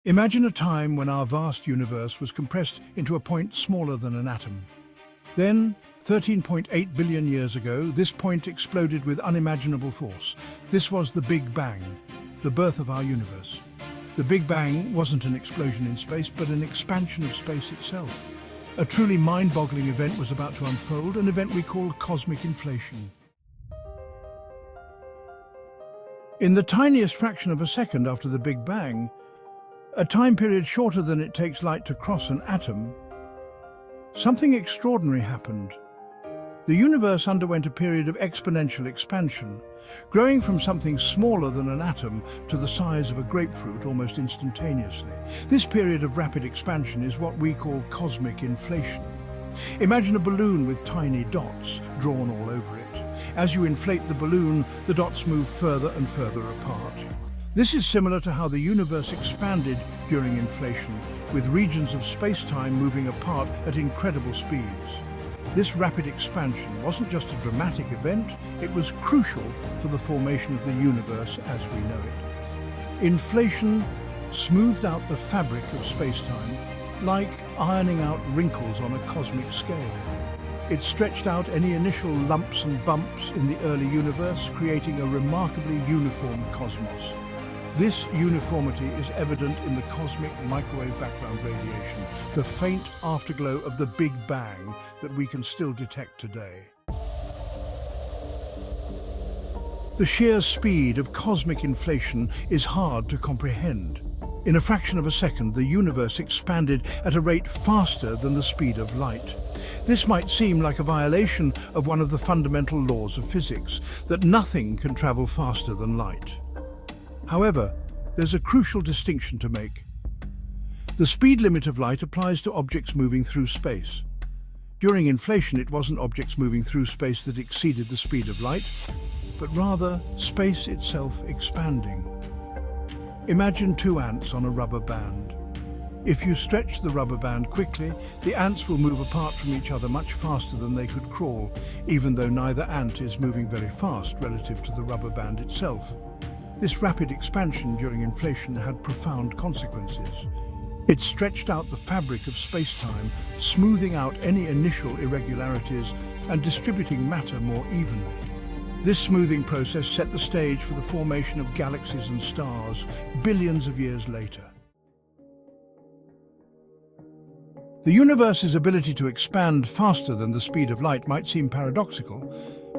Imagine a time when our vast universe was compressed into a point smaller than an atom. Then, 13.8 billion years ago, this point exploded with unimaginable force. This was the Big Bang, the birth of our universe. The Big Bang wasn't an explosion in space, but an expansion of space itself. A truly mind-boggling event was about to unfold, an event we call cosmic inflation. In the tiniest fraction of a second after the Big Bang, a time period shorter than it takes light to cross an atom, something extraordinary happened. The universe underwent a period of exponential expansion, growing from something smaller than an atom to the size of a grapefruit almost instantaneously. This period of rapid expansion is what we call cosmic inflation. Imagine a balloon with tiny dots drawn all over it. As you inflate the balloon, the dots move further and further apart. This is similar to how the universe expanded during inflation, with regions of space-time moving apart at incredible speeds. This rapid expansion wasn't just a dramatic event, it was crucial for the formation of the universe as we know it. Inflation smoothed out the fabric of space-time, like ironing out wrinkles on a cosmic scale. It stretched out any initial lumps and bumps in the early universe, creating a remarkably uniform cosmos. This uniformity is evident in the cosmic microwave background radiation, the faint afterglow of the Big Bang that we can still detect today. The sheer speed of cosmic inflation is hard to comprehend. In a fraction of a second, the universe expanded at a rate faster than the speed of light. This might seem like a violation of one of the fundamental laws of physics, that nothing can travel faster than light. However, there's a crucial distinction to make. The speed limit of light applies to objects moving through space. During inflation, it wasn't objects moving through space that exceeded the speed of light, but rather space itself expanding. Imagine two ants on a rubber band. If you stretch the rubber band quickly, the ants will move apart from each other much faster than they could crawl, even though neither ant is moving very fast relative to the rubber band itself. This rapid expansion during inflation had profound consequences. It stretched out the fabric of space-time, smoothing out any initial irregularities and distributing matter more evenly. This smoothing process set the stage for the formation of galaxies and stars billions of years later. The universe's ability to expand faster than the speed of light might seem paradoxical,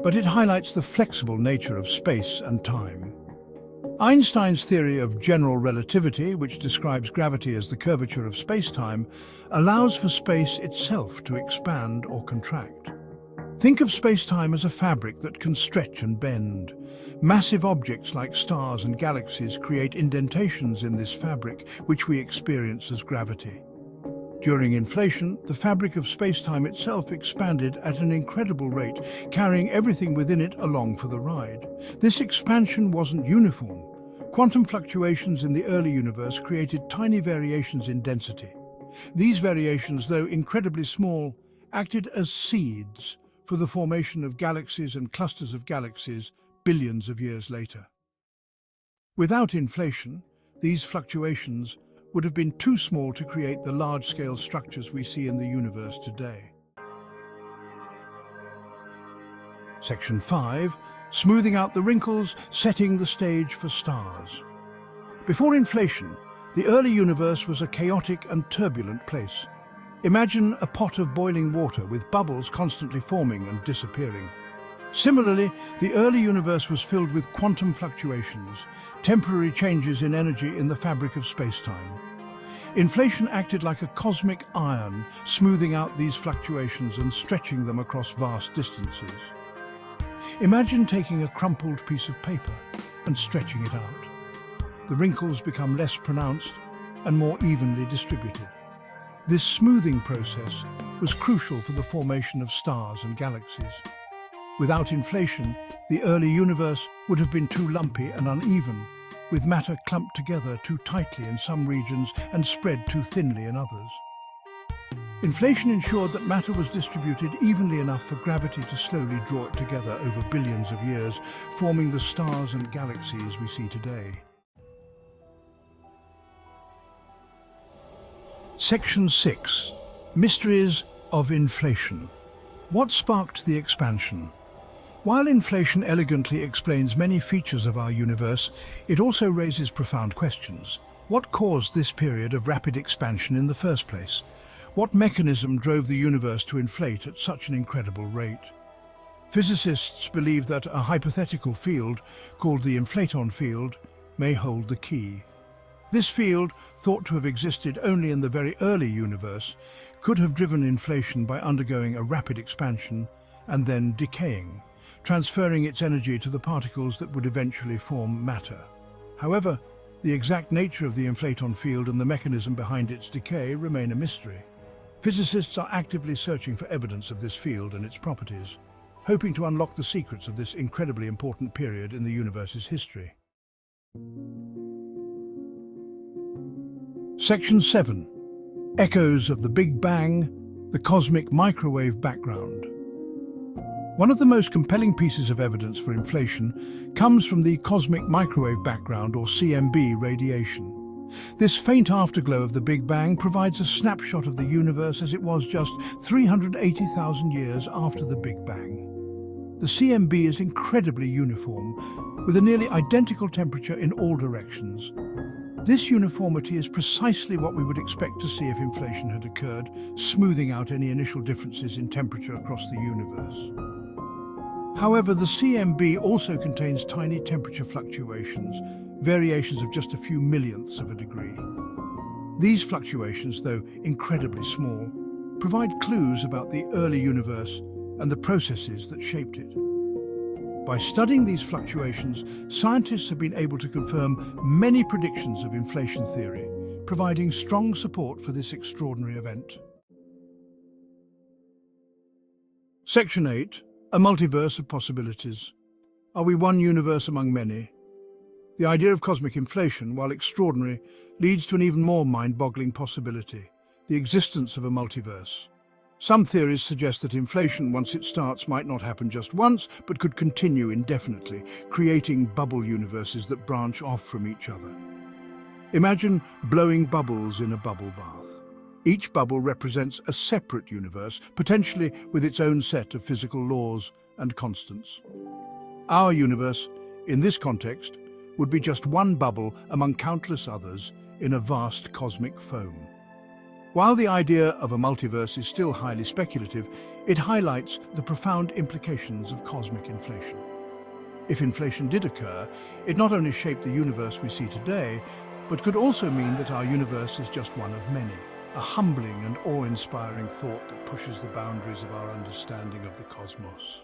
but it highlights the flexible nature of space and time. Einstein's theory of general relativity, which describes gravity as the curvature of space-time, allows for space itself to expand or contract. Think of space-time as a fabric that can stretch and bend. Massive objects like stars and galaxies create indentations in this fabric, which we experience as gravity. During inflation, the fabric of space-time itself expanded at an incredible rate, carrying everything within it along for the ride. This expansion wasn't uniform. Quantum fluctuations in the early universe created tiny variations in density. These variations, though incredibly small, acted as seeds for the formation of galaxies and clusters of galaxies billions of years later. Without inflation, these fluctuations would have been too small to create the large-scale structures we see in the universe today. Section 5. Smoothing out the wrinkles, setting the stage for stars. Before inflation, the early universe was a chaotic and turbulent place. Imagine a pot of boiling water with bubbles constantly forming and disappearing. Similarly, the early universe was filled with quantum fluctuations, temporary changes in energy in the fabric of space-time. Inflation acted like a cosmic iron, smoothing out these fluctuations and stretching them across vast distances. Imagine taking a crumpled piece of paper and stretching it out. The wrinkles become less pronounced and more evenly distributed. This smoothing process was crucial for the formation of stars and galaxies. Without inflation, the early universe would have been too lumpy and uneven, with matter clumped together too tightly in some regions and spread too thinly in others. Inflation ensured that matter was distributed evenly enough for gravity to slowly draw it together over billions of years, forming the stars and galaxies we see today. Section 6. Mysteries of inflation. What sparked the expansion? While inflation elegantly explains many features of our universe, it also raises profound questions. What caused this period of rapid expansion in the first place? What mechanism drove the universe to inflate at such an incredible rate? Physicists believe that a hypothetical field, called the inflaton field, may hold the key. This field, thought to have existed only in the very early universe, could have driven inflation by undergoing a rapid expansion and then decaying, transferring its energy to the particles that would eventually form matter. However, the exact nature of the inflaton field and the mechanism behind its decay remain a mystery. Physicists are actively searching for evidence of this field and its properties, hoping to unlock the secrets of this incredibly important period in the universe's history. Section 7. Echoes of the Big Bang, the cosmic microwave background. One of the most compelling pieces of evidence for inflation comes from the cosmic microwave background, or CMB, radiation. This faint afterglow of the Big Bang provides a snapshot of the universe as it was just 380,000 years after the Big Bang. The CMB is incredibly uniform, with a nearly identical temperature in all directions. This uniformity is precisely what we would expect to see if inflation had occurred, smoothing out any initial differences in temperature across the universe. However, the CMB also contains tiny temperature fluctuations, variations of just a few millionths of a degree. These fluctuations, though incredibly small, provide clues about the early universe and the processes that shaped it. By studying these fluctuations, scientists have been able to confirm many predictions of inflation theory, providing strong support for this extraordinary event. Section 8. A multiverse of possibilities. Are we one universe among many? The idea of cosmic inflation, while extraordinary, leads to an even more mind-boggling possibility: the existence of a multiverse. Some theories suggest that inflation, once it starts, might not happen just once, but could continue indefinitely, creating bubble universes that branch off from each other. Imagine blowing bubbles in a bubble bath. Each bubble represents a separate universe, potentially with its own set of physical laws and constants. Our universe, in this context, would be just one bubble among countless others in a vast cosmic foam. While the idea of a multiverse is still highly speculative, it highlights the profound implications of cosmic inflation. If inflation did occur, it not only shaped the universe we see today, but could also mean that our universe is just one of many, a humbling and awe-inspiring thought that pushes the boundaries of our understanding of the cosmos.